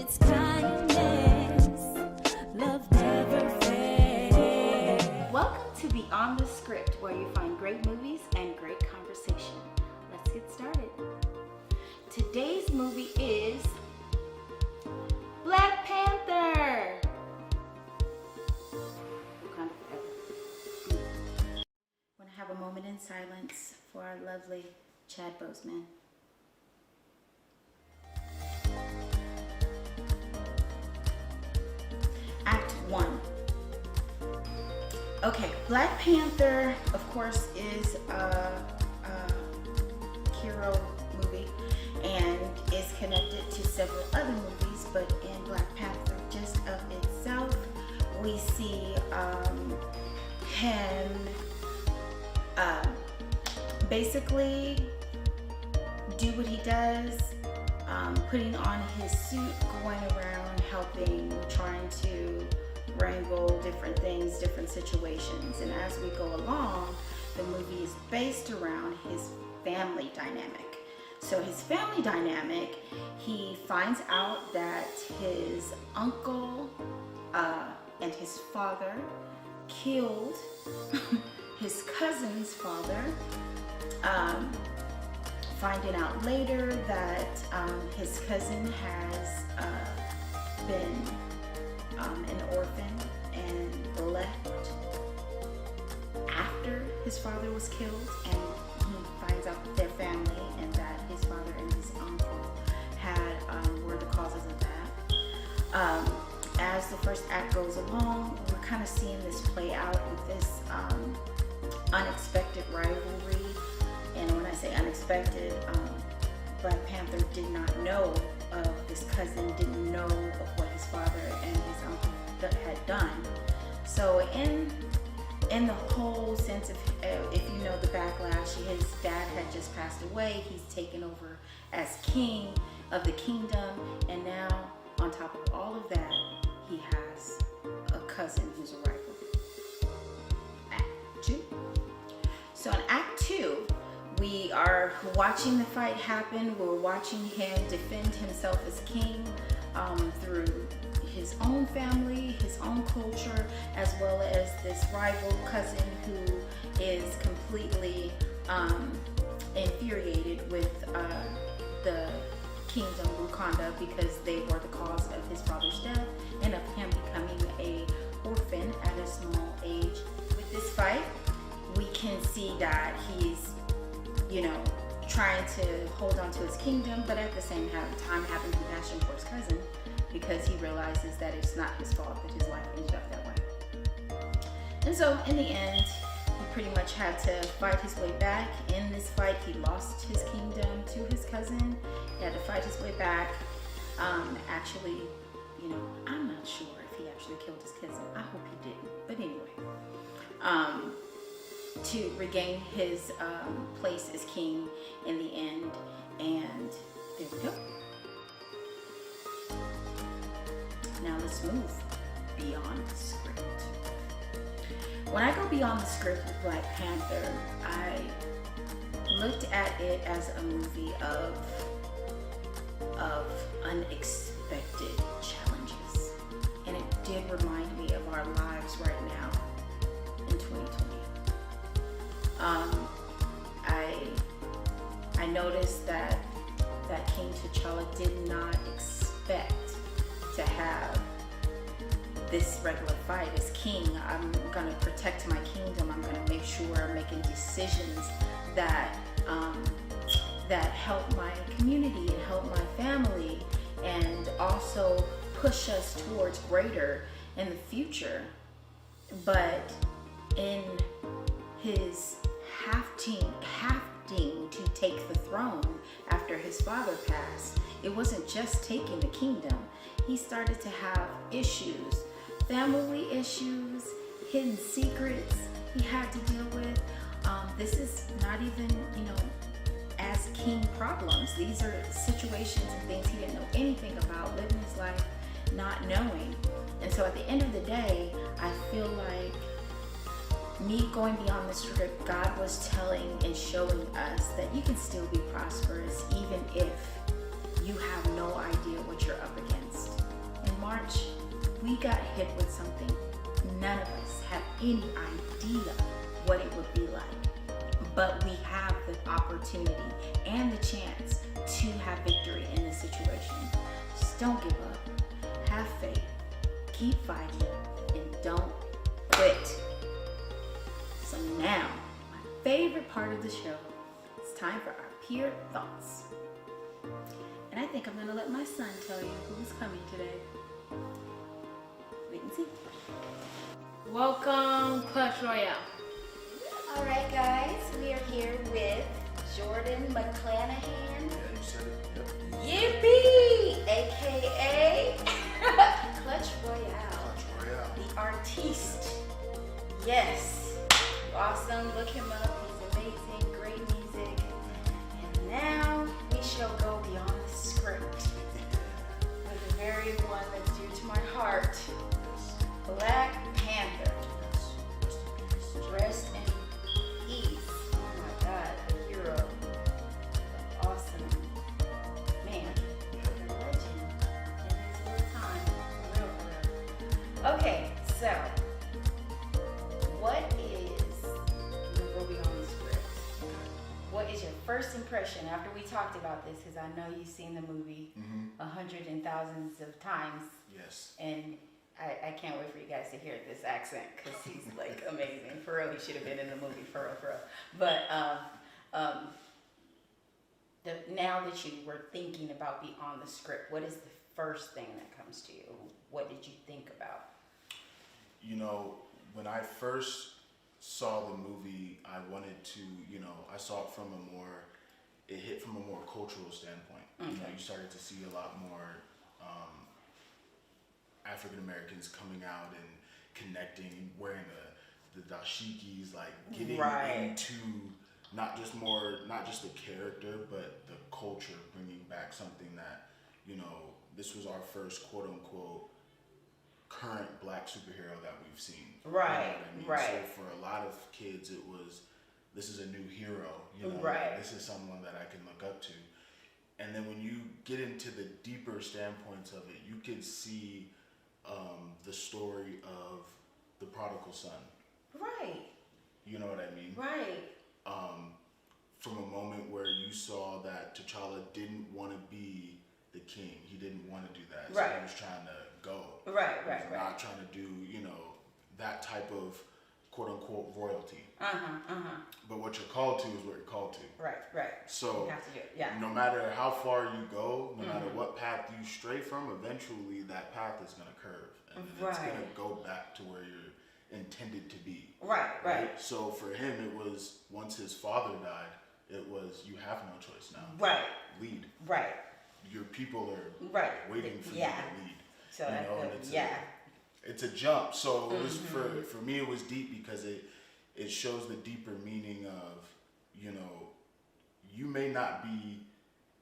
its kindness. Love never fades. Welcome to Beyond the Script, where you find great movies and great conversation. Let's get started. Today's movie is Black Panther. Want to have a moment in silence for our lovely Chad Boseman. Act 1. Okay, Black Panther, of course, is a hero movie and is connected to several other movies, but in Black Panther, just of itself, we see him basically do what he does, putting on his suit, going around helping, trying to wrangle different things, different situations. And as we go along, the movie is based around his family dynamic. So his family dynamic, he finds out that his uncle and his father killed his cousin's father, finding out later that his cousin has been an orphan and left after his father was killed, and he finds out that their family and that his father and his uncle were the causes of that. As the first act goes along, we're kind of seeing this play out with this unexpected rivalry. And when I say unexpected, Black Panther did not know of his cousin, didn't know of what his father and his uncle had done. So in the whole sense of, if you know the backlash, his dad had just passed away. He's taken over as king of the kingdom, and now on top of all of that, he has a cousin who's a rival. Act 2. So in Act 2, we are watching the fight happen. We're watching him defend himself as king through his own family, his own culture, as well as this rival cousin who is completely infuriated with the kingdom Wakanda because they were the cause of his father's death and of him becoming an orphan at a small age. With this fight, we can see that he's, trying to hold on to his kingdom, but at the same time having compassion for his cousin, because he realizes that it's not his fault that his life ended up that way. And so in the end, he pretty much had to fight his way back. In this fight, he lost his kingdom to his cousin. He had to fight his way back. Actually, I'm not sure if he actually killed his cousin. I hope he didn't. But anyway, to regain his place as king in the end. And there we go. Now let's move beyond the script. When I go beyond the script with Black Panther, I looked at it as a movie of unexpected challenges. And it did remind me of our lives right now in 2020. I noticed that King T'Challa did not expect to have this regular fight as king. I'm gonna protect my kingdom. I'm gonna make sure I'm making decisions that help my community and help my family, and also push us towards greater in the future. But in his having to take the throne after his father passed, it wasn't just taking the kingdom. He started to have issues, family issues, hidden secrets he had to deal with. This is not even, as king problems. These are situations and things he didn't know anything about, living his life not knowing. And so at the end of the day, I feel like me going beyond the script, God was telling and showing us that you can still be prosperous even if you have no idea what you're up against. we got hit with something none of us have any idea what it would be like. But we have the opportunity and the chance to have victory in this situation. Just don't give up. Have faith. Keep fighting and don't quit. So now, my favorite part of the show, it's time for our peer thoughts. And I think I'm gonna let my son tell you who's coming today. Wait and see. Welcome, Clash Royale. All right, guys, we are here with Jordan McClanahan, Yeah, you said it. Yep. Yippee, aka Clutch Royale, Clutch Royale. the artiste. Yes, awesome. Look him up. He's amazing. Great music. And now we shall go beyond the script with the very one that's dear to my heart, Black Panther. Rest in peace. Oh my God, a hero, an awesome man, a legend in his real time, for real. Okay, so what is, we'll go beyond the script. What is your first impression after we talked about this? Because I know you've seen the movie hundreds and thousands of times, Yes. and I can't wait for you guys to hear this accent because he's like amazing. For real, he should have been in the movie, for real, for real. But now that you were thinking about beyond the script, what is the first thing that comes to you? What did you think about? You know, when I first saw the movie, I wanted to, I saw it from it hit from a more cultural standpoint. Okay. You started to see a lot more African Americans coming out and connecting, wearing the dashikis, like getting into not just the character, but the culture, bringing back something that, this was our first quote unquote current black superhero that we've seen. Right, You know what I mean? right. So for a lot of kids, this is a new hero. Right. This is someone that I can look up to. And then when you get into the deeper standpoints of it, you can see the story of the prodigal son. Right, You know what I mean? right, From a moment where you saw that T'Challa didn't want to be the king. He didn't want to do that. So Right. he was trying to go. right, He right, was right. not trying to do, that type of quote unquote royalty. But what you're called to is what you're called to. Right, right. So You have to do it, yeah. no matter how far you go, no matter what path you stray from, eventually that path is going to curve. And it's going Right. to go back to where you're intended to be. Right, right, So for him, it was, once his father died, it was, you have no choice now. right, Lead. right, Your people are right. waiting for Yeah. you to lead. So You that's know, and good. it's Yeah. It's a jump. So it was for me, it was deep because it shows the deeper meaning of, you may not be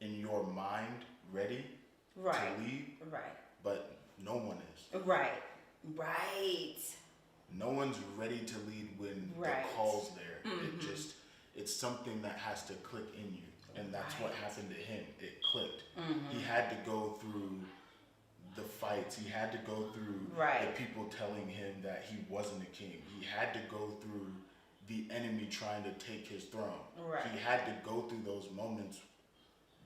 in your mind ready Right. to lead, Right. but no one is. Right. Right. No one's ready to lead when Right. the call's there. It's something that has to click in you. And that's what Right. happened to him. It clicked. He had to go through the fights. He had to go through Right. the people telling him that he wasn't a king. He had to go through the enemy trying to take his throne. Right. He had to go through those moments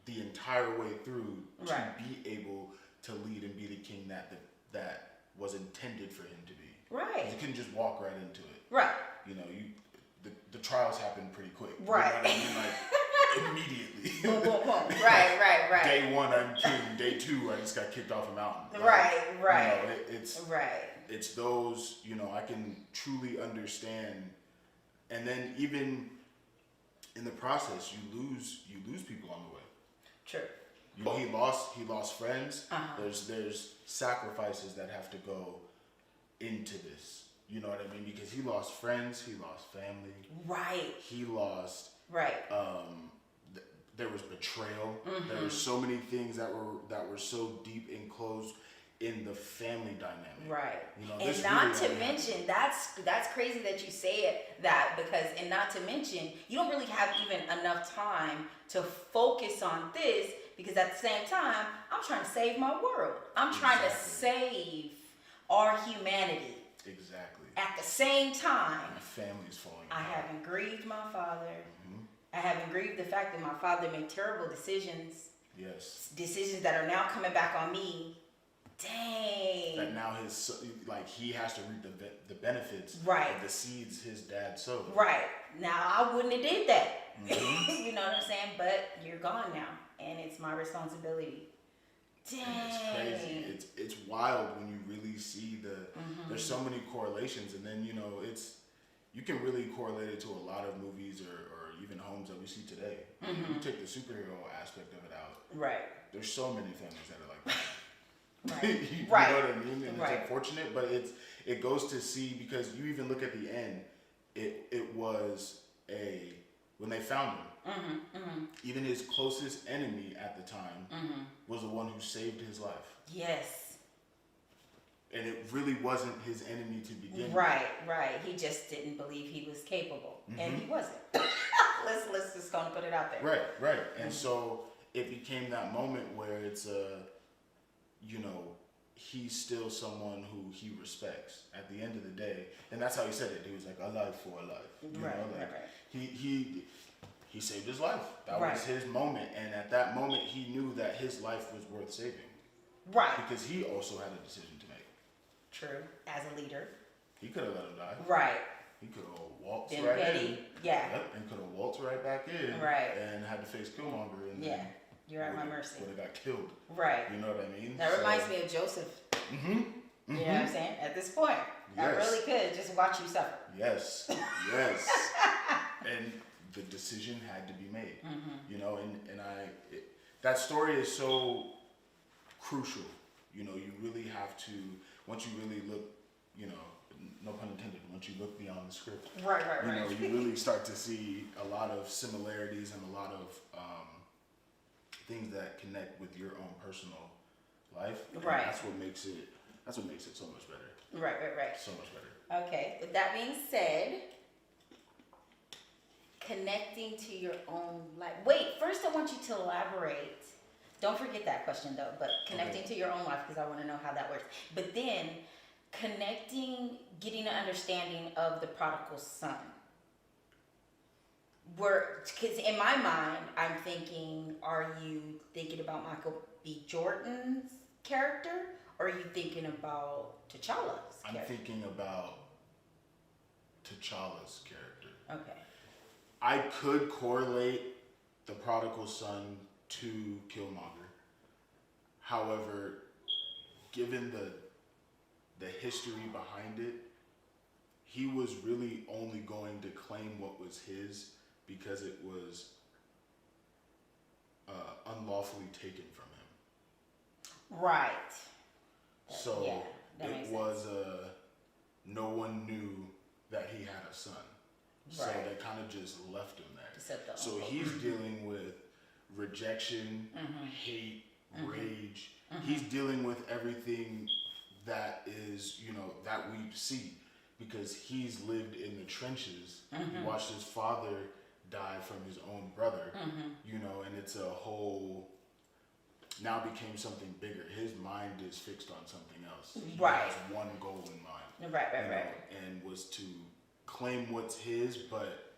the entire way through to Right. be able to lead and be the king that was intended for him to be. Right. You couldn't just walk right into it. Right. The trials happen pretty quick. Right. You know what I mean? Like immediately. Boom, boom, boom. Right, right, right. Day one, I'm king. Day two, I just got kicked off a mountain. Like, Right, right. It's Right. those, I can truly understand. And then even in the process, you lose people on the way. True. He lost friends. There's sacrifices that have to go into this. You know what I mean? Because he lost friends, he lost family, Right. he lost. Right. There was betrayal. There were so many things that were so deep and close in the family dynamic. Right. This And not really to only mention, that's crazy that you say that because, and not to mention, you don't really have even enough time to focus on this because at the same time, I'm trying to save my world. I'm trying to save our humanity. Exactly. At the same time, My family's falling I apart. haven't grieved my father. Mhm. I haven't grieved the fact that my father made terrible decisions. Yes. Decisions that are now coming back on me. Dang. That now he has to reap the benefits Right. of the seeds his dad sowed. Right. Now, I wouldn't have did that. Mhm. You know what I'm saying? But you're gone now, and it's my responsibility. Dang. And it's crazy. It's wild when you really see there's so many correlations, and then you can really correlate it to a lot of movies or even homes that we see today. You take the superhero aspect of it out. Right. There's so many families that are like that. Right. You Right. know what I mean? And Right. it's unfortunate, but it goes to see, because you even look at the end, it was when they found him, even his closest enemy at the time was the one who saved his life. Yes. And it really wasn't his enemy to begin with. Right. He just didn't believe he was capable, and he wasn't. let's just gonna put it out there. Right. And so it became that moment where it's he's still someone who he respects at the end of the day, and that's how he said it. He was like, "A life for a life." Right. He saved his life. That Right. was his moment, and at that moment, he knew that his life was worth saving Right. because he also had a decision to make. True. As a leader. He could have let him die. Right. He could have waltzed Been right petty. in. Yeah. Yep, and could have waltzed right back in. Right. And had to face Killmonger. And Yeah. You're at my mercy. Would have got killed. Right. You know what I mean? That reminds me of Joseph. Mm-hmm. You know what I'm saying? At this point, I Yes. really could just watch you suffer. Yes. And the decision had to be made. That story is so crucial. You really have to, once you really look, no pun intended, once you look beyond the script, Right. you really start to see a lot of similarities and a lot of things that connect with your own personal life. And Right. That's what makes it so much better. Right. So much better. Okay. With that being said, connecting to your own life. Wait, first I want you to elaborate. Don't forget that question though, but connecting to your own life, because I want to know how that works. But then connecting, getting an understanding of the prodigal son. Because in my mind, I'm thinking, are you thinking about Michael B. Jordan's character, or are you thinking about T'Challa's I'm character? thinking about T'Challa's character. Okay. I could correlate the prodigal son to Killmonger. However, given the history behind it, he was really only going to claim what was his because it was unlawfully taken from him. Right. So Yeah, that makes it was no one knew that he had a son. So Right. they kind of just left him there. Except the So uncle. he's dealing with rejection, hate, rage. He's dealing with everything that is, that we see because he's lived in the trenches. He watched his father die from his own brother, and it's a whole, now became something bigger. His mind is fixed on something else. He Right. has one goal in mind. Right. And was to claim what's his, but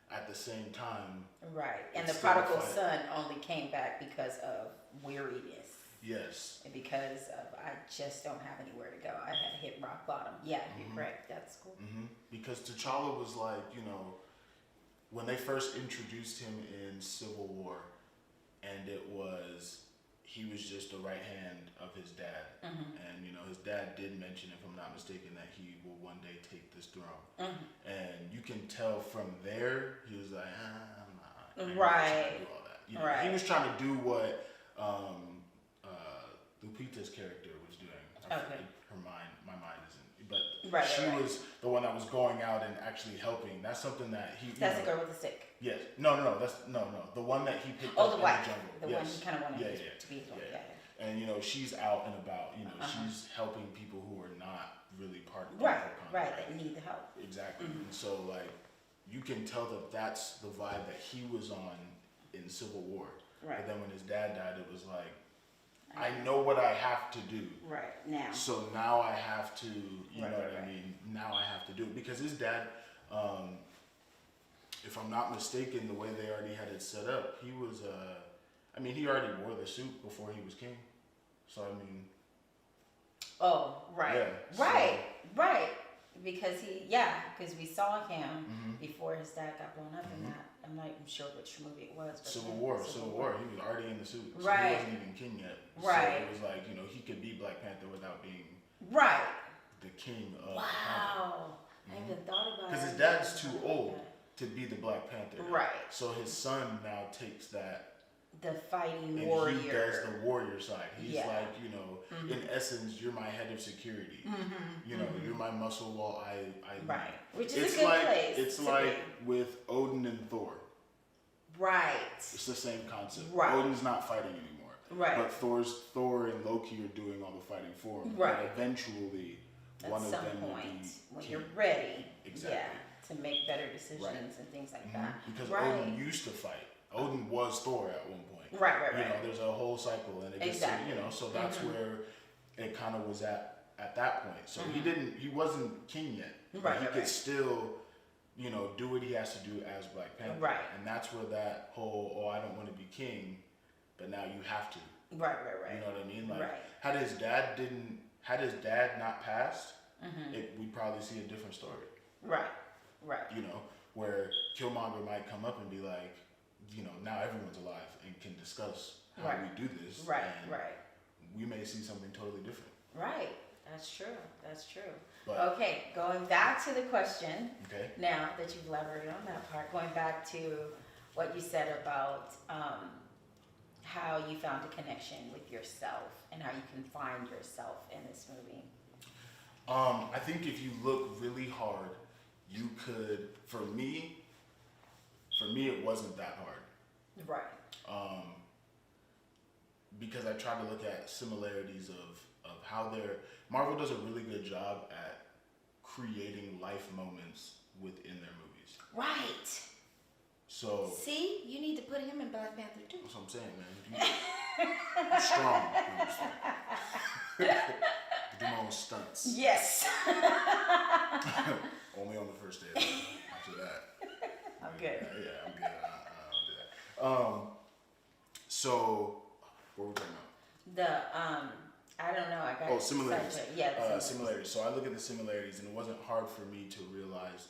at the same time, Right. And the It's still a prodigal fight. son only came back because of weariness. yes. And because of, I just don't have anywhere to go. I had hit rock bottom. Yeah, you're correct. That's cool. Because T'Challa was like, when they first introduced him in Civil War, and he was just the right hand of his dad. And, his dad did mention, if I'm not mistaken, that he will one day take this throne. And you can tell from there, he was like, I'm not Right. trying to do all that. Right. He was trying to do what Lupita's character was doing. Okay. My mind isn't. But Right, she right. was the one that was going out and actually helping. That's something that he. That's the girl with the stick. Yes. No. That's no. The one that he picked Oh, up the in wife. the jungle. The yes. one he kind of wanted Yeah. to be his wife. Yeah. Yeah. And she's out and about. She's helping people who are not really part of the Right. whole Right. contract. That need the help. Exactly. And so you can tell that that's the vibe that he was on in Civil War. Right. But then when his dad died, it was like I know what I have to do. Right, now. So now I have to, you Right, know what right, I mean? Now I have to do it. Because his dad, if I'm not mistaken, the way they already had it set up, he was, he already wore the suit before he was king. So, I mean. Oh, right. Yeah, right, right. Because because we saw him Mhm. before his dad got blown up in Mhm. that. I'm not even sure which movie it was. But Civil yeah, War. He was already in the suit. So Right. He wasn't even king yet. Right. So it was like, he could be Black Panther without being Right. the king of Wow. Wakanda. I even thought about it. Because his dad's too old to be the Black Panther. Right. So his son now takes that The fighting and warrior. he does the warrior side. He's Yeah. like, in essence, you're my head of security. You're my muscle while I Right. Which is it's a good like place. it's to like be. with Odin and Thor. Right. It's the same concept. Right. Odin's not fighting anymore. Right. But Thor and Loki are doing all the fighting for him. Right. But eventually At one of some them will point, be when king. you're ready. Exactly. Yeah. To make better decisions Right. and things like that. Because right. Odin used to fight. Odin was Thor at one point. Right. There's a whole cycle, and it gets Exactly. so that's where it kind of was at that point. So he wasn't king yet. But Right, he right, could right. still, do what he has to do as Black Panther. Right. And that's where that whole, I don't want to be king, but now you have to. Right. You know what I mean? Like, Right. had his dad not passed, we'd probably see a different story. Right. Where Killmonger might come up and be like, now everyone's alive and can discuss how Right. we do this. Right. and Right. we may see something totally different. Right. That's true. That's true. But Okay. Going back to the question. okay. Now that you've elaborated on that part, going back to what you said about how you found a connection with yourself and how you can find yourself in this movie. I think if you look really hard, you could. For me, it wasn't that hard. Right. Because I tried to look at similarities of how Marvel does a really good job at creating life moments within their movies. Right. So See, you need to put him in Black Panther too. that's what I'm saying, man. You're strong. Do my own stunts. Yes. Only on the first day. After that, I'm good. yeah, I'm good. I don't do that. So what were we talking about? I don't know. I got similarities. sidetracked. Yeah. the Similarities. So I look at the similarities, and it wasn't hard for me to realize,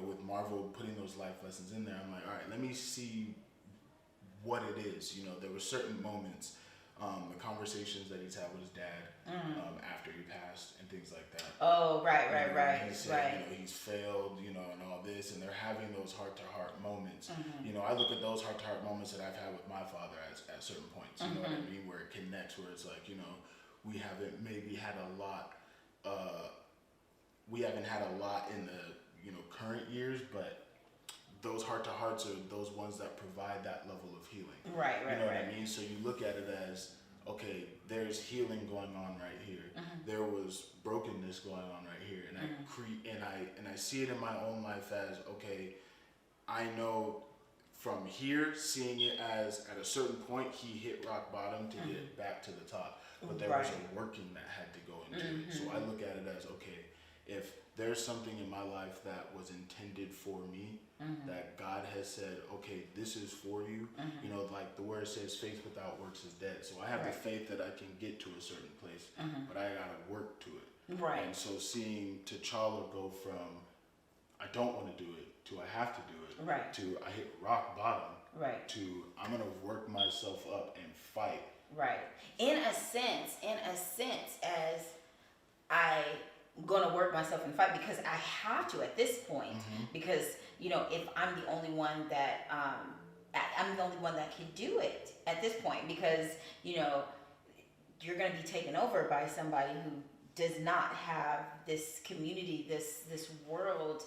with Marvel putting those life lessons in there, I'm like, all right, let me see what it is. There were certain moments, the conversations that he's had with his dad after he passed, and things like that. Oh, right. He said, he's failed, and all this, and they're having those heart-to-heart moments. I look at those heart-to-heart moments that I've had with my father at certain points. You know what I mean? Where it connects, where it's like, we haven't maybe had a lot. We haven't had a lot in the current years, but those heart-to-hearts are those ones that provide that level of healing. Right. You know what I mean? So you look at it as, okay, there's healing going on right here. There was brokenness going on right here, and I see it in my own life as, okay, I know from here, seeing it as at a certain point he hit rock bottom to get back to the top, but there was a working that had to go into it. So I look at it as, okay, if there's something in my life that was intended for me, that God has said, okay, this is for you. Like the word says, faith without works is dead. So I have the faith that I can get to a certain place, but I gotta work to it. Right. And so seeing T'Challa go from I don't want to do it to I have to do it, Right. to I hit rock bottom, Right. to I'm gonna work myself up and fight. Right. In a sense, as I'm gonna work myself and fight because I have to at this point. Because if I'm the only one that can do it at this point, because you're gonna be taken over by somebody who does not have this community, this world,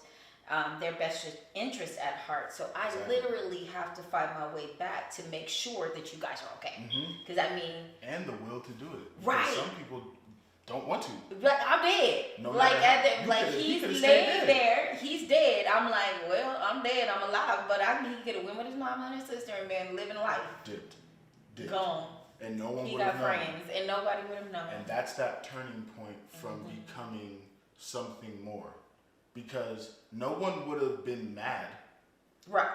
their best interest at heart. So I Exactly. literally have to fight my way back to make sure that you guys are okay. Because And the will to do it. Because Right. Some people don't want to. but I'm dead. No like matter at how- the, like he he's could've laid stayed dead. there, he's dead. I'm like, well, I'm dead, I'm alive, but he could have went with his mom and his sister and been living life. Dipped. Gone. And no one He would got have known. friends, and nobody would have known. And that's that turning point from becoming something more. Because no one would have been mad. Right.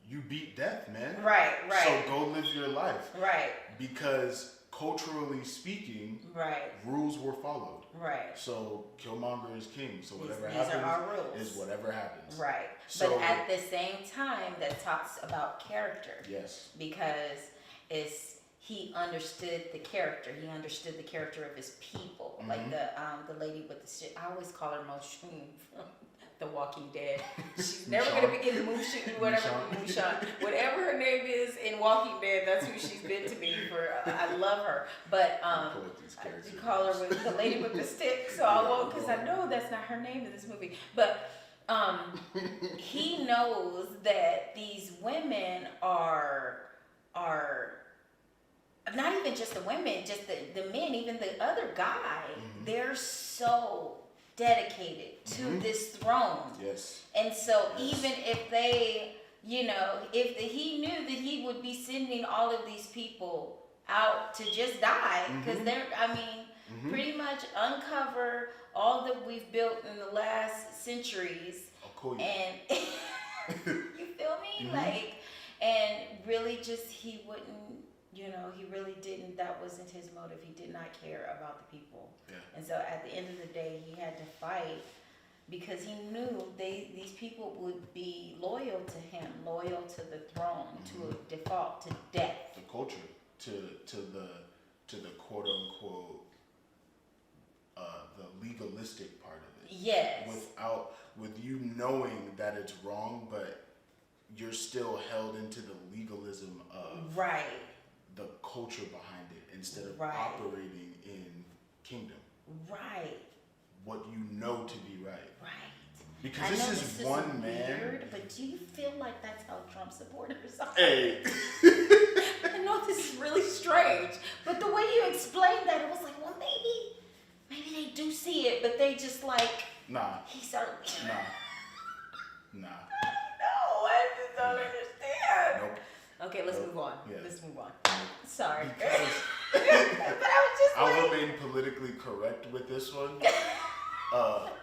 You beat death, man. Right. So go live your life. Right. Because culturally speaking, Right. rules were followed. Right. So Killmonger is king. So whatever These happens are our rules. is whatever happens. Right. So- but at the same time, that talks about character. Yes. Because he understood the character. He understood the character of his people. Like the lady with the shit. I always call her Moshun from The Walking Dead. She's never gonna be getting Mushu, whatever Mushan, whatever her name is in Walking Dead. That's who she's been to me for. I love her, but you call her with the lady with the stick. So I won't, because I know that's not her name in this movie. But he knows that these women are not even just the women, just the men, even the other guy. They're so dedicated to this throne. Yes. And so even if they, if he knew that he would be sending all of these people out to just die, because pretty much uncover all that we've built in the last centuries. And you feel me? Like, and really just he wouldn't, he really didn't, that wasn't his motive. He did not care about the people. Yeah. And so at the end of the day, he had to fight because he knew these people would be loyal to him, loyal to the throne, to a default, to death. The culture, to the quote unquote the legalistic part of it. Yes. With you knowing that it's wrong, but you're still held into the legalism of the culture behind it instead of operating in kingdom. Right. What you know to be right. Right. Because I this know is one man. Weird, but do you feel like that's how Trump supporters are? Hey. I know this is really strange, but the way you explained that, it was like, well, maybe they do see it, but they just like. Nah. He certainly. Nah. No, I just don't understand. Nope. Okay, let's move on. Yeah. Let's move on. Sorry. Because but I was just I'll remain politically correct with this one.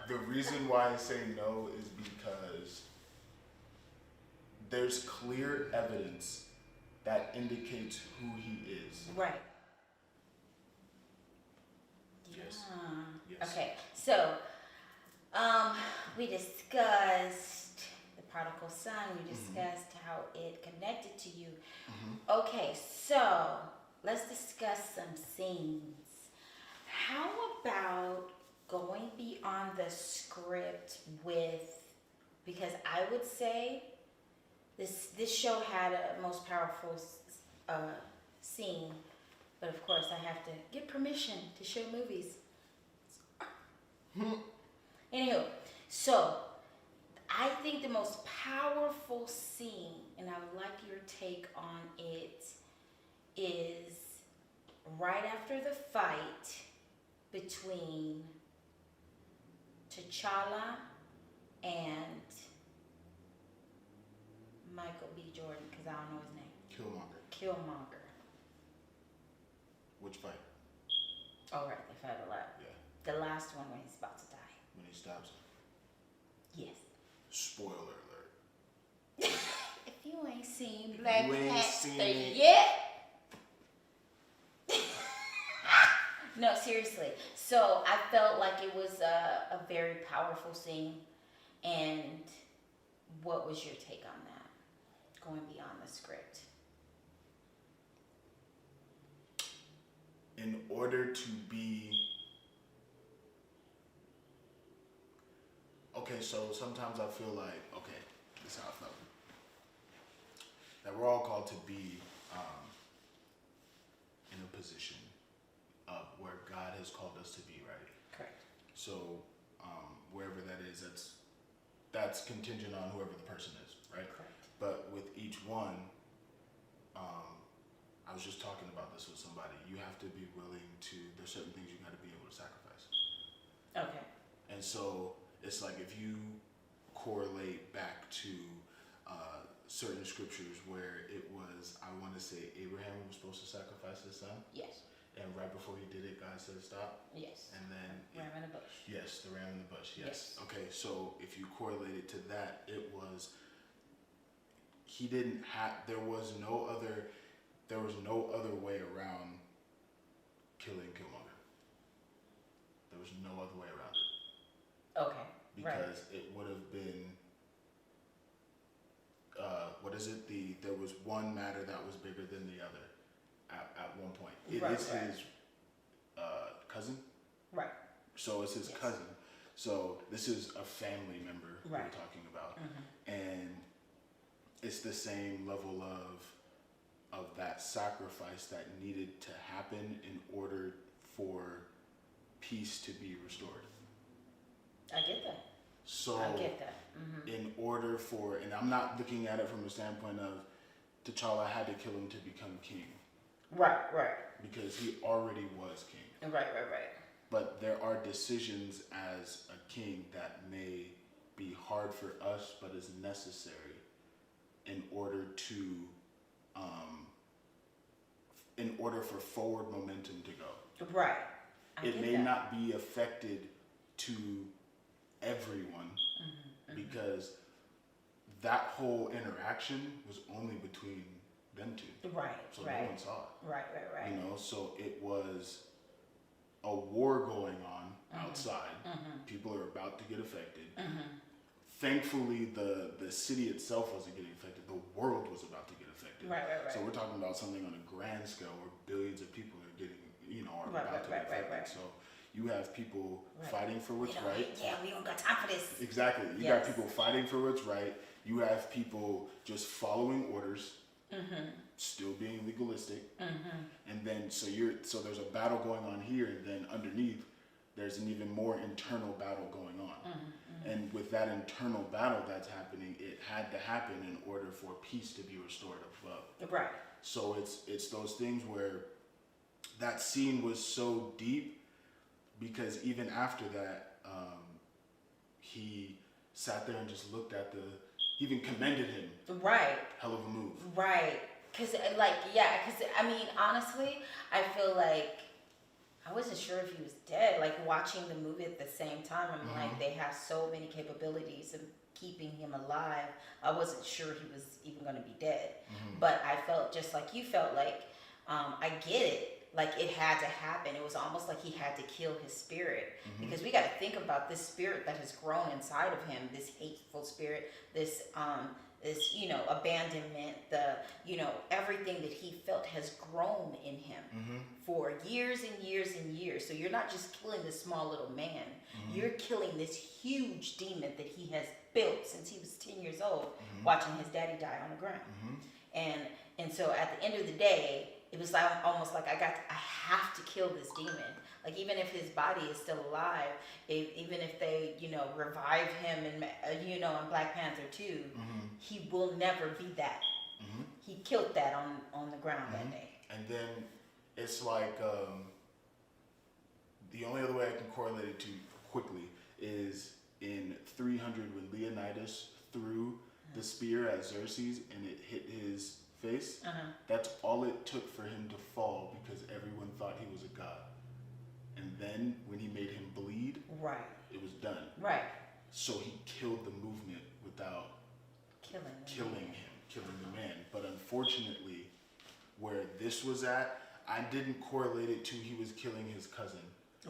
The reason why I say no is because there's clear evidence that indicates who he is. right. Yes. Yeah. Yes. Okay, so we discussed the prodigal son. We discussed how it connected to you. Okay, so let's discuss some scenes. How about going beyond the script because I would say this show had a most powerful scene, but of course I have to get permission to show movies. Anywho, so I think the most powerful scene, and I would like your take on it, is right after the fight between T'Challa and Michael B. Jordan, because I don't know his name. Killmonger. Which fight? Oh, right, they fight a lot. Yeah. The last one when he's about to die. When he stabs him. Yes. Spoiler alert. If you ain't seen Black You ain't Panther seen it. yet. No, seriously. So I felt like it was a very powerful scene. And what was your take on that? Going beyond the script. In order to be okay, so sometimes I feel like, okay, this is how I felt. That we're all called to be in a position of where God has called us to be, right? Correct. So wherever that is, that's contingent on whoever the person is, right? Correct. But with each one, I was just talking about this with somebody. You have to be willing to, there's certain things you got to be able to sacrifice. Okay. And so it's like if you correlate back to certain scriptures where it was, I want to say Abraham was supposed to sacrifice his son, Yes. and right before he did it, God said stop, Yes. and then Ram in a bush. yes, the ram in the bush. Yes. Yes. Okay, so if you correlate it to that, it was he didn't have. There was no other way around killing Killmonger. There was no other way around it Okay. Right. because it would have been. What is it? There was one matter that was bigger than the other at one point. It Right, is right. his cousin. Right. So it's his Yes. cousin. So this is a family member Right. we're talking about, Mm-hmm. and it's the same level of that sacrifice that needed to happen in order for peace to be restored. I get that. So I get that. Mm-hmm. in order for, and I'm not looking at it from the standpoint of T'Challa had to kill him to become king Right. Right. because he already was king. Right. Right. Right. But there are decisions as a king that may be hard for us, but is necessary in order to, in order for forward momentum to go. Right. I It get may that. not be affected to everyone because that whole interaction was only between them two. Right. So right. no one saw it. Right. Right. Right. You know, so it was a war going on outside. People are about to get affected. Thankfully, the city itself wasn't getting affected. The world was about to get affected. Right. Right. Right. So we're talking about something on a grand scale where billions of people are getting, are Right, about to right, get right, affected. right. So you have people Right. fighting for what's right. Yeah, we don't got time for this. Exactly. You Yes. got people fighting for what's right. You have people just following orders, still being legalistic, and then so there's a battle going on here, and then underneath there's an even more internal battle going on. And with that internal battle that's happening, it had to happen in order for peace to be restored up above. Right. So it's those things where that scene was so deep because even after that, he sat there and just looked at he even commended him. Right. Hell of a move. Right. Cause I mean, honestly, I feel like I wasn't sure if he was dead. Like watching the movie at the same time, I'm like, they have so many capabilities of keeping him alive. I wasn't sure he was even going to be dead. But I felt just like you felt like, I get it. Like it had to happen. It was almost like he had to kill his spirit because we got to think about this spirit that has grown inside of him, this hateful spirit, this abandonment, everything that he felt has grown in him for years and years and years. So you're not just killing this small little man, you're killing this huge demon that he has built since he was 10 years old, watching his daddy die on the ground. And so at the end of the day, it was like almost like I have to kill this demon. Like even if his body is still alive, even if they, revive him in Black Panther 2, he will never be that. He killed that on the ground that day. And then it's like the only other way I can correlate it to quickly is in 300 when Leonidas threw the spear at Xerxes and it hit his face. That's all it took for him to fall because everyone thought he was a god. And then when he made him bleed, Right. it was done. Right. So he killed the movement without Killing the man. But unfortunately, where this was at, I didn't correlate it to he was killing his cousin.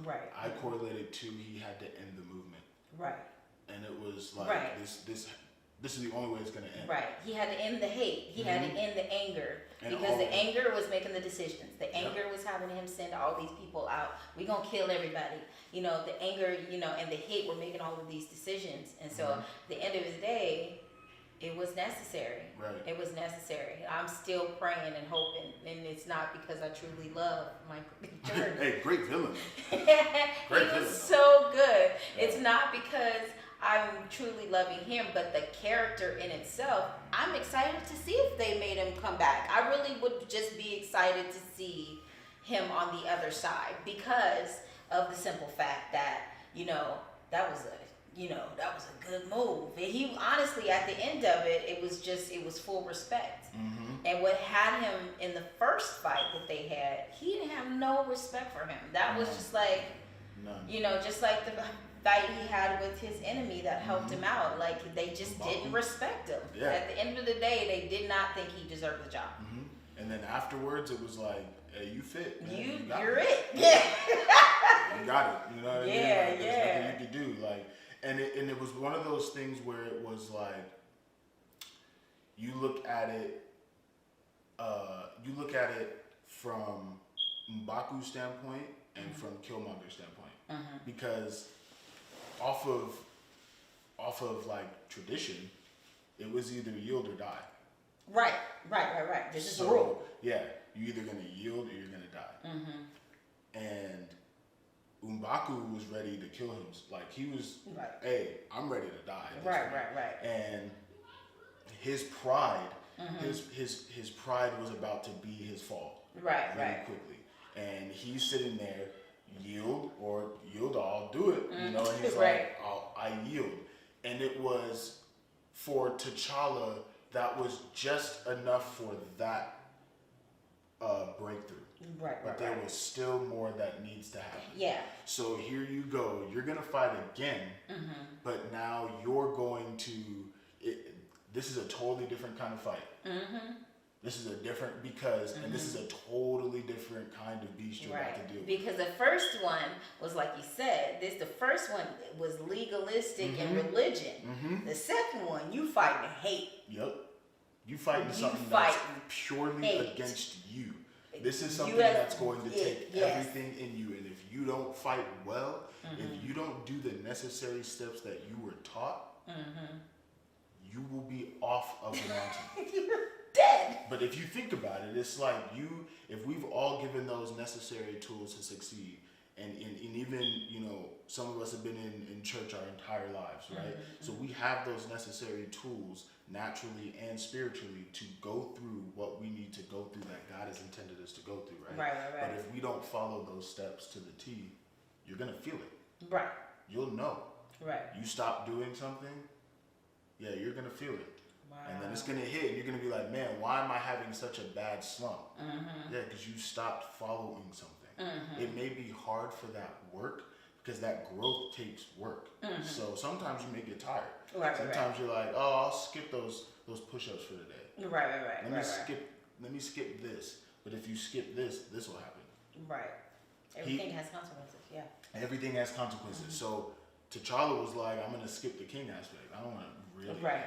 Right. I correlated to he had to end the movement. Right. And it was like Right. this is the only way it's gonna end. Right. He had to end the hate. He had to end the anger. And Because the anger was making the decisions. The anger was having him send all these people out. We're going to kill everybody. The anger, and the hate were making all of these decisions. And so at the end of the day, it was necessary. Right. It was necessary. I'm still praying and hoping. And it's not because I truly love Michael B. Jordan. Hey, great villain. He Great villain, was so good. Yeah. It's not because I'm truly loving him, but the character in itself, I'm excited to see if they made him come back. I really would just be excited to see him on the other side because of the simple fact that, that was that was a good move. And he honestly, at the end of it, it was full respect. Mm-hmm. And what had him in the first fight that they had, he didn't have no respect for him. That was just like, None. just like the fight he had with his enemy that helped him out. Like, they just didn't respect him. Yeah. At the end of the day, they did not think he deserved the job. Mm-hmm. And then afterwards, it was like, hey, you fit, man. You're it. Yeah. You got it. You know what I mean? Yeah, Like, there's nothing you could do. Like, and it was one of those things where it was like, you look at it from M'Baku's standpoint and from Killmonger's standpoint, because off of like tradition, it was either yield or die. Right. This is the rule. Yeah, you're either gonna yield or you're gonna die. Mm-hmm. And M'Baku was ready to kill him. Like, he was, Right. hey, I'm ready to die. Right. And his pride, his pride was about to be his fall. Right. Quickly. And he's sitting there, yield or I'll do it. And he's Right. like, I yield. And it was, for T'Challa, that was just enough for that breakthrough. But there was still more that needs to happen. Yeah. So here you go. You're going to fight again, but now you're going to... this is a totally different kind of fight. This is a different... and this is a totally different kind of beast you're about to deal with. Because the first one was, like you said, the first one was legalistic and religion. The second one, you fighting hate. Yep. You fighting something fighting that's purely hate. against you. This is something You have- that's going to take yes. everything in you. And if you don't fight well, if you don't do the necessary steps that you were taught, you will be off of the mountain. You're dead. But if you think about it, it's like if we've all given those necessary tools to succeed, and even, some of us have been in church our entire lives, right? So we have those necessary tools naturally and spiritually to go through what we need to go through that God has intended us to go through, right? Right. But if we don't follow those steps to the T, you're going to feel it. Right. You'll know. Right. You stop doing something, yeah, you're going to feel it. Wow. And then it's going to hit, and you're going to be like, man, why am I having such a bad slump? Yeah, because you stopped following something. It may be hard for that work, because that growth takes work. So sometimes you may get tired. Sometimes you're like, oh, I'll skip those push-ups for today. Right. Let me skip this. But if you skip this will happen. Right. Everything has consequences. Yeah. Everything has consequences. So T'Challa was like, I'm gonna skip the king aspect. I don't want to really. Right.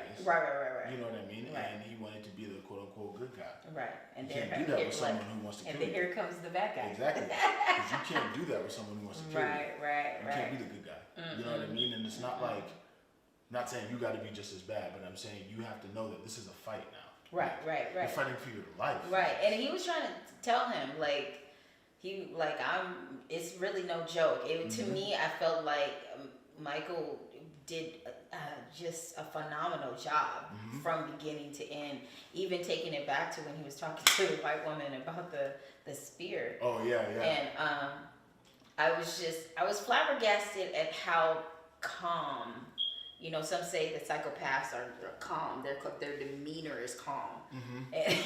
You know what I mean? Right. And he wanted to be the quote unquote good guy. Right. And You can't do that with someone who wants to kill and then you. here comes the bad guy. Exactly. Because you can't do that with someone who wants to kill you. Right. You can't be the good guy. You know what I mean? And it's not like, not saying you got to be just as bad, but I'm saying you have to know that this is a fight now. Right. You're fighting for your life. Right. And he was trying to tell him, it's really no joke. To me, I felt like Michael did just a phenomenal job from beginning to end. Even taking it back to when he was talking to the white woman about the spear. Oh yeah. And I was flabbergasted at how calm. Some say that psychopaths are calm. Their demeanor is calm. And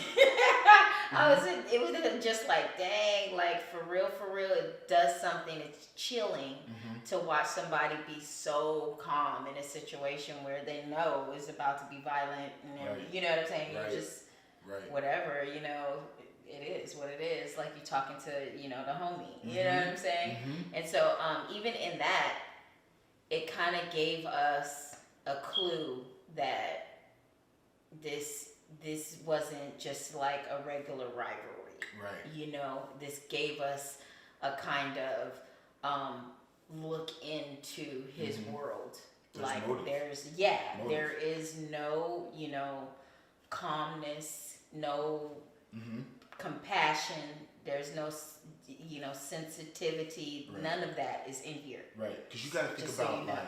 it was just like, dang, like for real, it does something. It's chilling to watch somebody be so calm in a situation where they know is about to be violent. And you know what I'm saying? Right. You just, whatever, it is what it is. Like you're talking to, the homie. You know what I'm saying? And so even in that, it kind of gave us a clue that this wasn't just like a regular rivalry. Right. This gave us a kind of look into his world. There's like motive. There is no, calmness, no compassion. There's no, sensitivity. Right. None of that is in here. Right, because you got to think Just so about you know.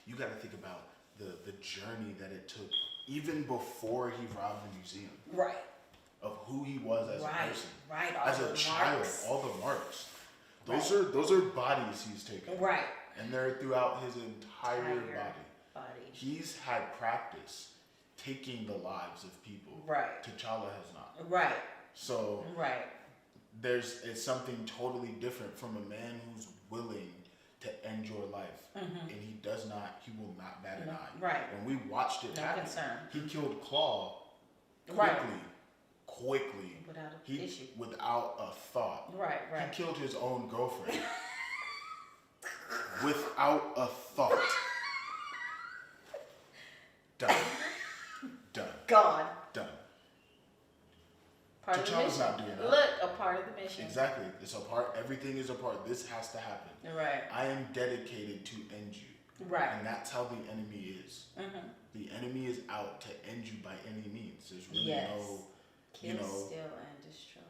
you got to think about the journey that it took, even before he robbed the museum, Right. of who he was as a person, Right. as a child, marks. all the marks. Those are bodies he's taken, Right. and they're throughout his entire body. body. He's had practice taking the lives of people. Right. T'Challa has not. Right. So Right. it's something totally different from a man who's willing to end your life, and he will not bat an eye. Right. When we watched it No happen, concern. he killed Claw Right. quickly, Without an issue. without a thought. Right. He Right. killed his own girlfriend without a thought. Done. God. Done. Part of the T'Challa's mission. not doing that. Look, a part of the mission. Exactly. It's a part. Everything is a part. This has to happen. Right. I am dedicated to end you. Right. And that's how the enemy is. Mm-hmm. The enemy is out to end you by any means. There's really Yes. no, Kill, you know. steal, and destroy.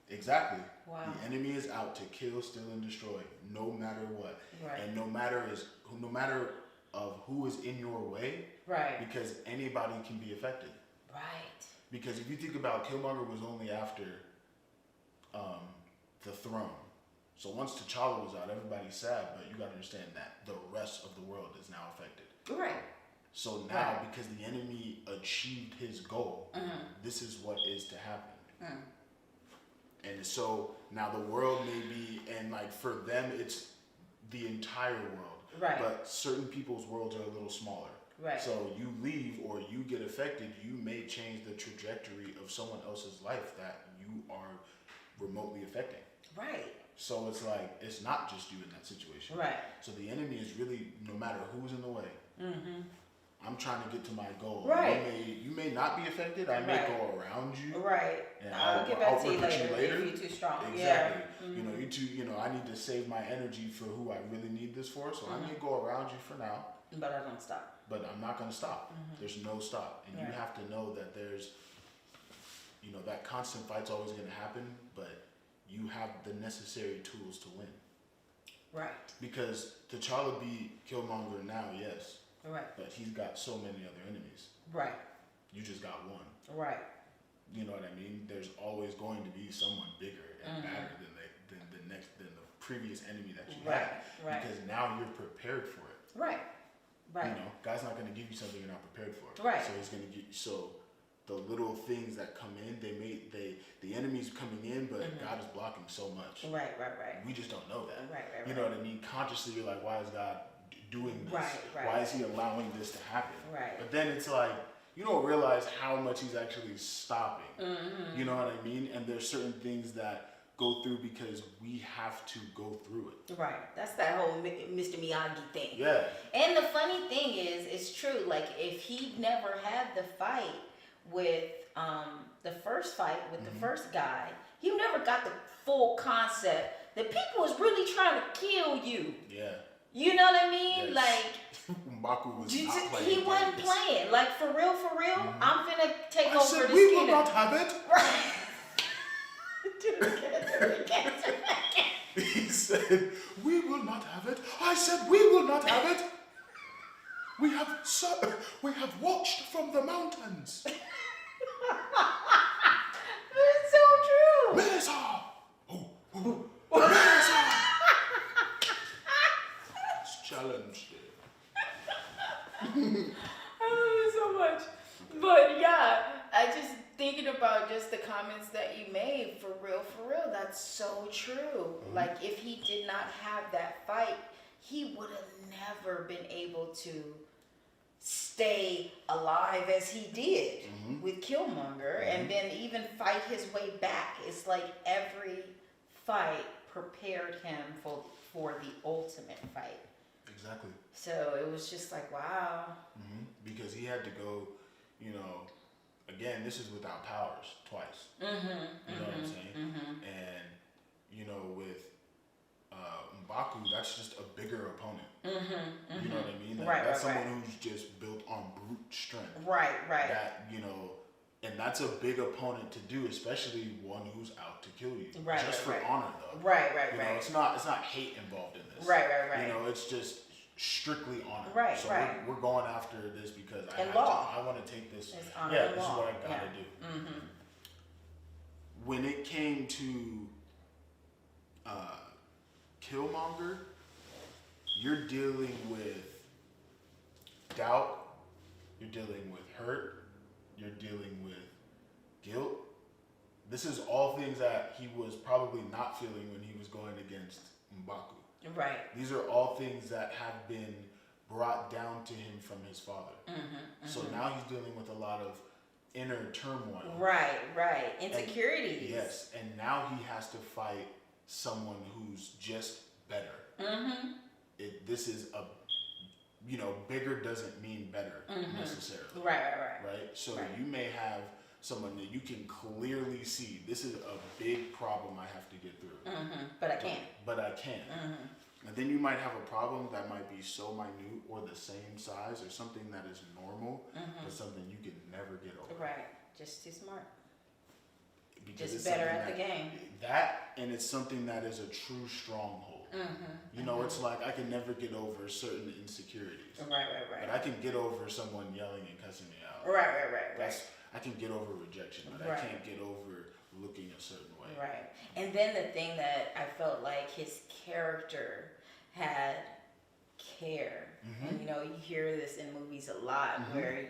Exactly. Wow. The enemy is out to kill, steal, and destroy, no matter what. Right. And no matter of who is in your way, Right. because anybody can be affected. Right. Because if you think about it, Killmonger was only after the throne. So once T'Challa was out, everybody's sad, but you gotta understand that the rest of the world is now affected. Right. So now, because the enemy achieved his goal, this is what is to happen. And so now the world may be, and like for them, it's the entire world. Right. But certain people's worlds are a little smaller. Right. So you leave or you get affected, you may change the trajectory of someone else's life that you are remotely affecting. Right. So it's like, it's not just you in that situation. Right. So the enemy is really, no matter who's in the way, I'm trying to get to my goal. Right. You may not be affected. I may Right. go around you. Right. And I'll get back to you look at later if you're too strong. Exactly. Yeah. You know, I need to save my energy for who I really need this for. So I may go around you for now. But I don't stop. But I'm not going to stop. There's no stop. And you Right. have to know that there's, that constant fight's always going to happen, but you have the necessary tools to win. Right. Because T'Challa beat Killmonger now, yes, Right. but he's got so many other enemies. Right. You just got one. Right. You know what I mean? There's always going to be someone bigger and badder than the previous enemy that you Right. had. Right. Because now you're prepared for it. Right. Right. God's not going to give you something you're not prepared for. Right. So he's going to give. So the little things that come in, the enemy's coming in, but God is blocking so much. Right. Right. We just don't know that. Right. You know what I mean? Consciously, you're like, why is God doing this? Right. Why is He allowing this to happen? Right. But then it's like, you don't realize how much He's actually stopping. You know what I mean? And there's certain things that go through because we have to go through it. Right. That's that whole Mr. Miyagi thing. Yeah. And the funny thing is, it's true. Like, if he never had the fight with the first fight with the first guy, he never got the full concept that people was really trying to kill you. Yeah. You know what I mean? Yes. Like, M'Baku was not playing. he wasn't games. playing. Like, for real, I'm finna take I over said, this we will kingdom. not have it. Right. Do it again. He said, we will not have it. I said, we will not have it. We have watched from the mountains. It's so true. Mesa! Oh, Mesa! It's challenged. I love it so much. But yeah, I just thinking about just the comments that you made, for real, that's so true. Like, if he did not have that fight, he would have never been able to stay alive as he did with Killmonger and then even fight his way back. It's like every fight prepared him for the ultimate fight. Exactly. So it was just like, wow. Because he had to go, again, this is without powers twice. You know what I'm saying? And, with M'Baku, that's just a bigger opponent. You know what I mean? That's someone who's just built on brute strength. Right. That, and that's a big opponent to do, especially one who's out to kill you. Just for honor, though. Right. It's not hate involved in this. Right. It's just strictly honor. Right, so right. We're going after this because I want to take this. It's honor Yeah, and this law. is what I gotta do. When it came to Killmonger, you're dealing with doubt, you're dealing with hurt, you're dealing with guilt. This is all things that he was probably not feeling when he was going against M'Baku. Right. These are all things that have been brought down to him from his father. So now he's dealing with a lot of inner turmoil. Right. Insecurities. Yes, and now he has to fight someone who's just better. This is a, bigger doesn't mean better necessarily. Right. So you may have someone that you can clearly see, this is a big problem I have to get through. But I can't. But I can. And then you might have a problem that might be so minute or the same size or something that is normal, but something you can never get over. Right. Just too smart. Because Just it's better something at the game. And it's something that is a true stronghold. It's like I can never get over certain insecurities. Right. But I can get over someone yelling and cussing me out. Right. I can get over rejection, but I can't get over looking a certain way. Right. And then the thing that I felt like his character had care. And you hear this in movies a lot where,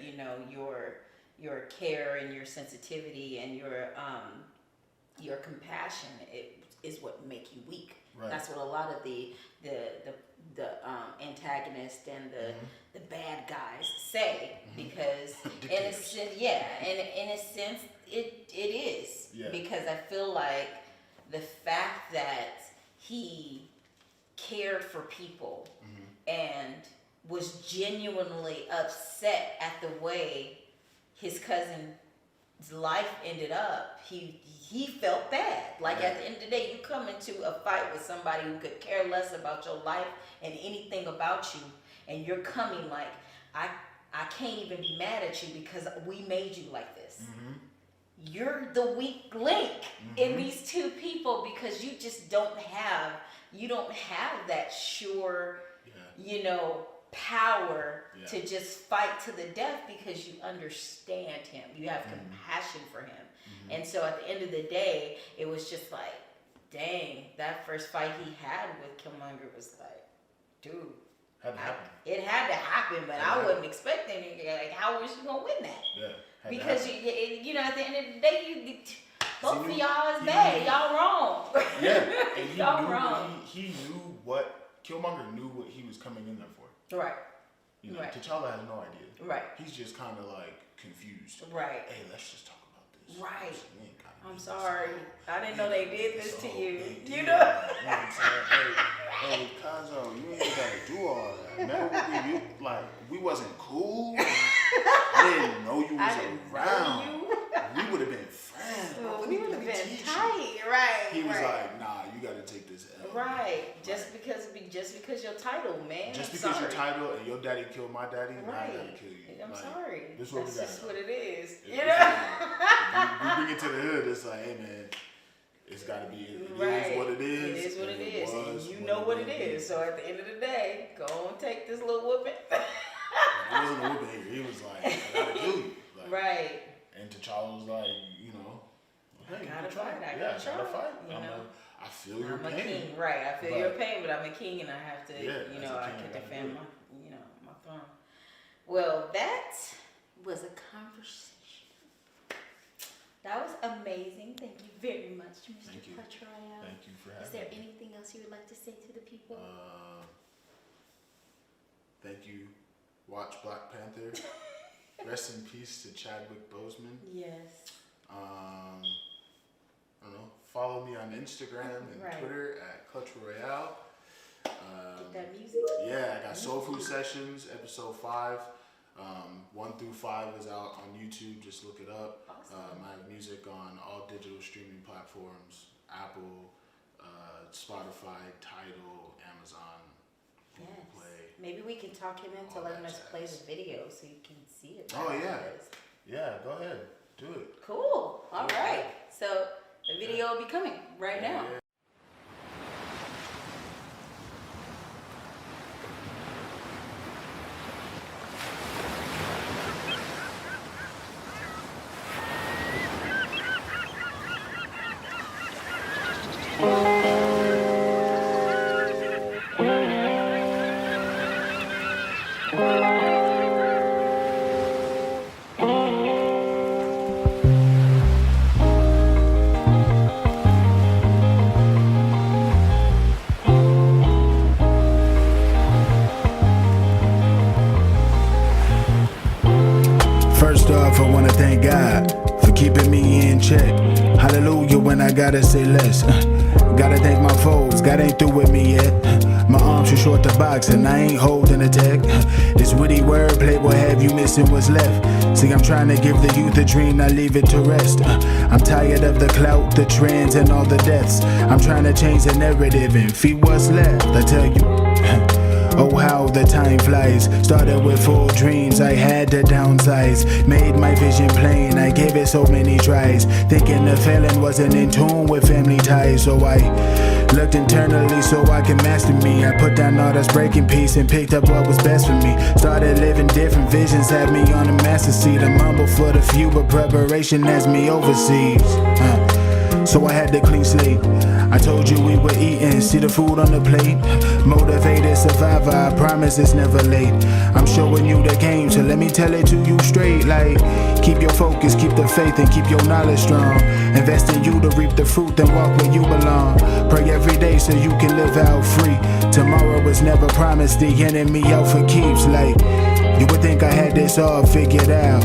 your care and your sensitivity and your compassion is what make you weak. Right. That's what a lot of the antagonist and the bad guys say, because in a sense, in a sense it is, because I feel like the fact that he cared for people and was genuinely upset at the way his cousin's life ended up, he felt bad. Like at the end of the day, you come into a fight with somebody who could care less about your life and anything about you, and you're coming like, I can't even be mad at you because we made you like this. You're the weak link in these two people, because you just don't have that sure, power to just fight to the death, because you understand him. You have compassion for him. And so at the end of the day, it was just like, dang, that first fight he had with Killmonger was like, dude. It had to happen, but I wasn't expecting it. Like, how was you gonna win that? Yeah. Because at the end of the day, both of y'all is bad. Y'all wrong. Yeah, and y'all wrong. He knew Killmonger knew what he was coming in there for. Right. Right. T'Challa has no idea. Right. He's just kind of like confused. Right. Hey, let's just talk about this. Right. I'm this. sorry. I didn't know they did this to you. You know what I'm saying? Hey, Kazo, you ain't gotta do all that. Remember we wasn't cool. I didn't know you was around. We would have been friends. Bro. We would have been tight, right? He was like, nah, you gotta take this L. Right. Just because your title, man. Just because your title and your daddy killed my daddy, now I gotta kill you. I'm sorry. This is what That's we got. just what it is. If we bring it to the hood, it's like, hey man, it's gotta be. It is what it is. It is what it is. And you know what it is. So at the end of the day, go and take this little whooping. It wasn't a whooping here. He was like, I gotta kill you. Like, right. And T'Challa was like, hey, I gotta fight. I gotta fight. I feel your pain. I'm a king, right? I feel your pain, but I'm a king, and I have to, I can defend my throne. Well, that was a conversation. That was amazing. Thank you very much, Mr. Patricia. Thank you for having me. Is there anything else you would like to say to the people? Thank you. Watch Black Panther. Rest in peace to Chadwick Boseman. Yes. I don't know. Follow me on Instagram and Twitter at Clutch Royale. Get that music. Yeah, I got Soul Food Sessions, episode 5. 1 through 5 is out on YouTube. Just look it up. Awesome. I have music on all digital streaming platforms: Apple, Spotify, Tidal, Amazon, Google Play. Maybe we can talk him into letting us play the video so you can see it. Oh yeah. Yeah, go ahead. Do it. Cool. All right. So the video will be coming right now. Yeah. God for keeping me in check. Hallelujah when I gotta say less. Gotta thank my foes, God ain't through with me yet. My arms too short to box and I ain't holding a tech. This witty wordplay will have you missing what's left. See, I'm trying to give the youth a dream, not leave it to rest. I'm tired of the clout, the trends, and all the deaths. I'm trying to change the narrative and feed what's left. I tell you. Oh, how the time flies. Started with full dreams, I had to downsize. Made my vision plain, I gave it so many tries. Thinking the failing wasn't in tune with family ties. So I looked internally so I can master me. I put down all this breaking piece and picked up what was best for me. Started living different visions, had me on the master seat. I'm humble for the few, but preparation has me overseas. So I had to clean slate. I told you we were eating, see the food on the plate. Motivated survivor, I promise it's never late. I'm showing you the game, so let me tell it to you straight. Like, keep your focus, keep the faith, and keep your knowledge strong. Invest in you to reap the fruit, then walk where you belong. Pray every day so you can live out free. Tomorrow is never promised, the enemy out for keeps. Like, you would think I had this all figured out.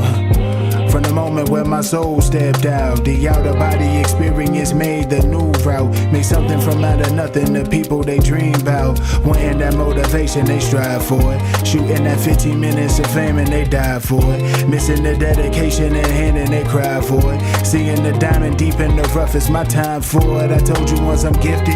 From the moment where my soul stepped out, the outer body experience made the new route. Make something from out of nothing, the people they dream about. Wanting that motivation, they strive for it. Shooting that 15 minutes of fame and they die for it. Missing the dedication in hand and they cry for it. Seeing the diamond deep in the rough, it's my time for it. I told you once I'm gifted.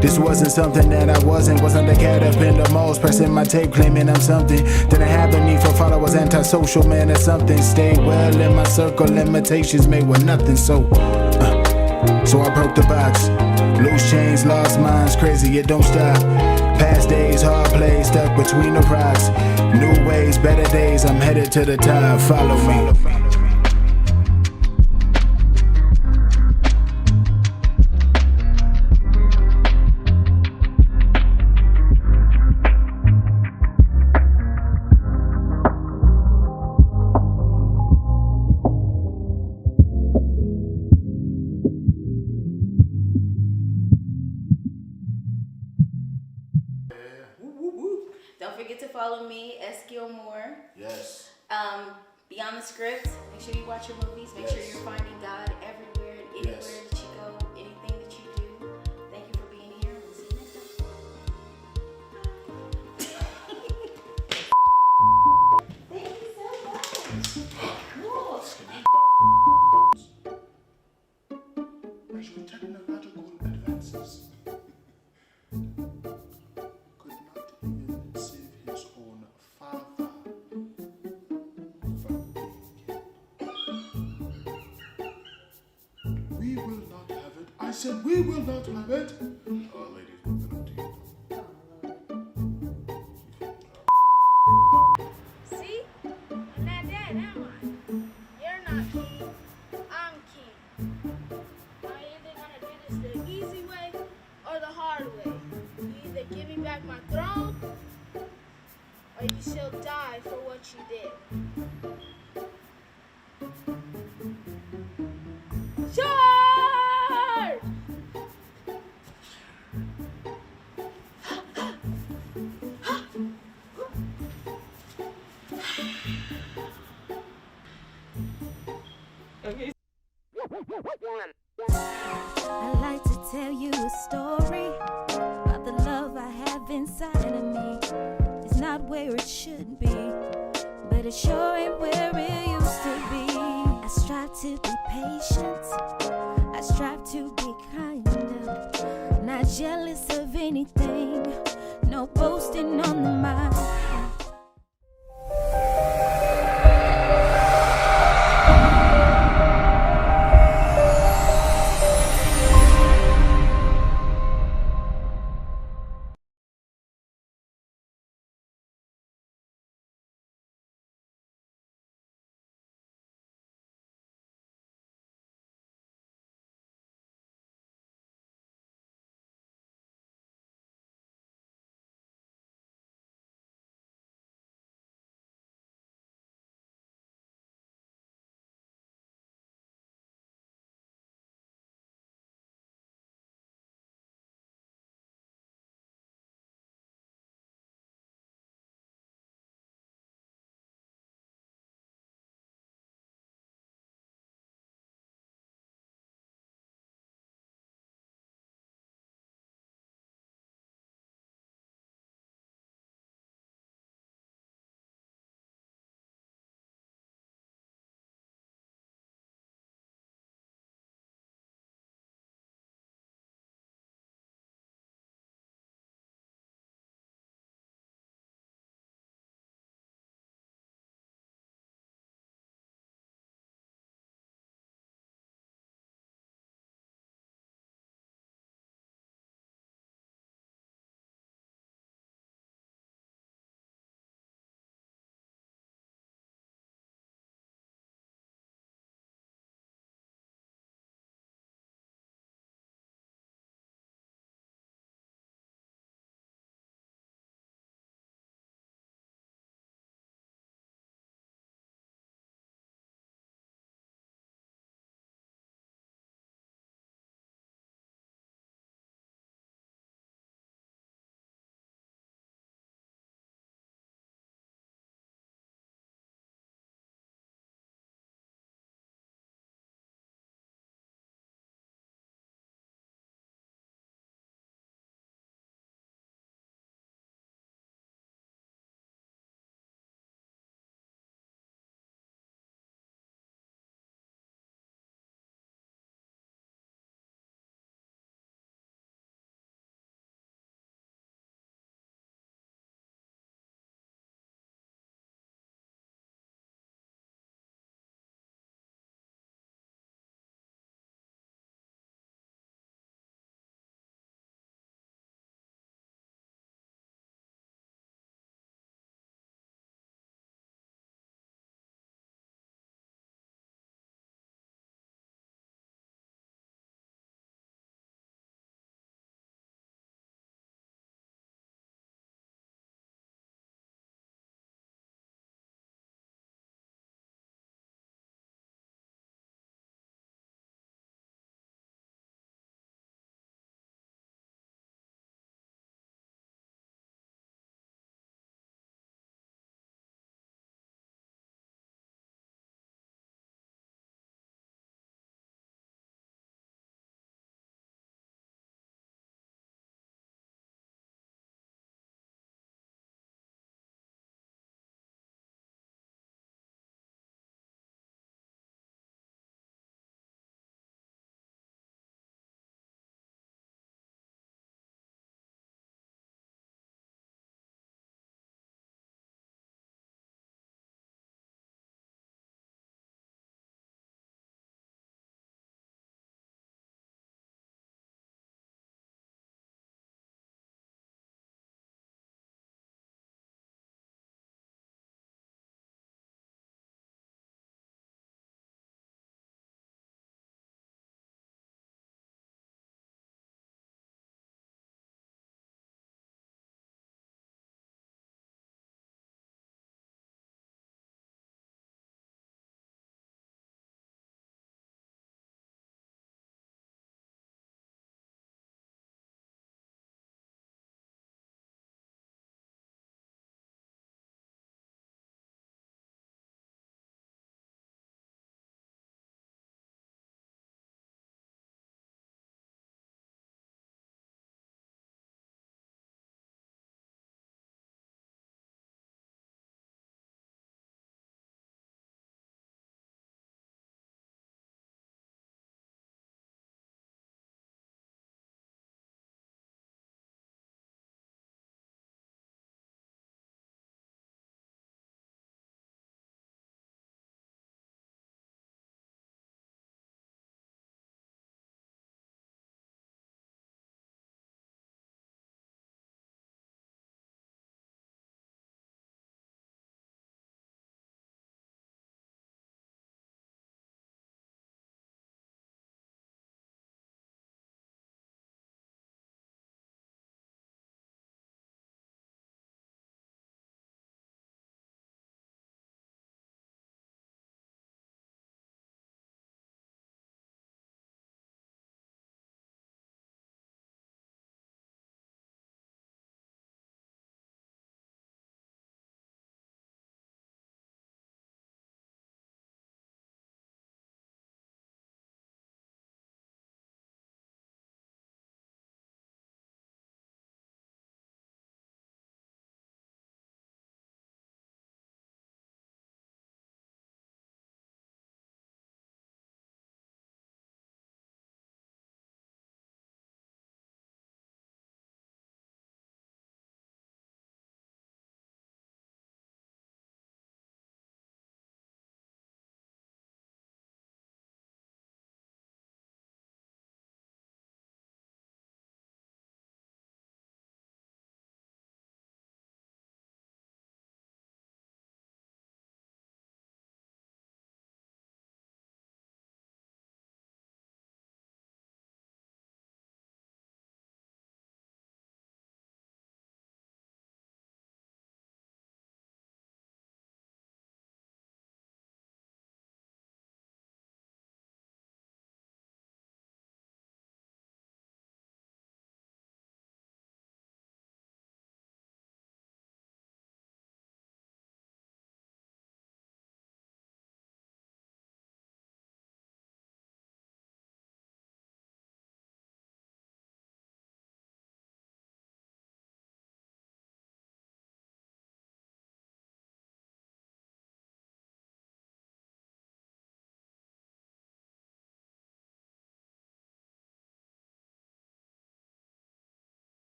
This wasn't something that I wasn't the cat up in the malls, pressing my tape, claiming I'm something. Didn't have the need for followers, antisocial man or something. Stayed well in my circle, limitations made with nothing. So I broke the box. Loose chains, lost minds, crazy, it don't stop. Past days, hard plays, stuck between the rocks. New ways, better days, I'm headed to the top. Follow me. Don't forget to follow me, S. Gilmore. Yes. Beyond the Script. Make sure you watch your movies. Make sure you're finding God everywhere and anywhere that you go, anything that you do. Thank you for being here. We'll see you next time. Thank you so much. Cool. Measuring technological advances could not even save his own father from being killed. We will not have it. I said we will not have it. Ladies, we're gonna do See? I'm not dead, am I? You're not king. I'm king. I'm either gonna do this the easy way or the hard way. You either give me back my throne or you shall die for what you did. Charge! I'd like to tell you a story about the love I have inside of me. It's not where it should be, but it sure ain't where it used to be. I strive to be patient, I strive to be kind, not jealous of anything, no boasting on the mind.